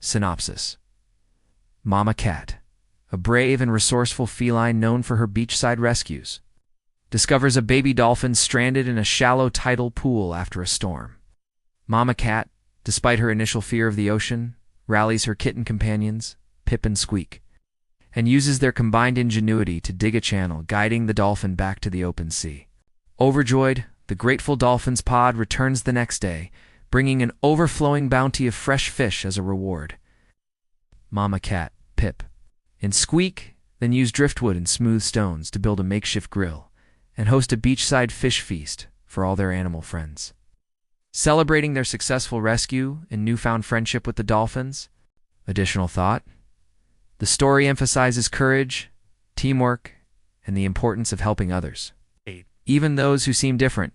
Synopsis: Mama Cat, a brave and resourceful feline known for her beachside rescues, discovers a baby dolphin stranded in a shallow tidal pool after a storm. Mama Cat, despite her initial fear of the ocean, rallies her kitten companions, Pip and Squeak, and uses their combined ingenuity to dig a channel, guiding the dolphin back to the open sea. Overjoyed, the grateful dolphin's pod returns the next day, bringing an overflowing bounty of fresh fish as a reward. Mama Cat, Pip, and Squeak then use driftwood and smooth stones to build a makeshift grill and host a beachside fish feast for all their animal friends. Celebrating their successful rescue and newfound friendship with the dolphins. Additional thought: the story emphasizes courage, teamwork, and the importance of helping others, even those who seem different.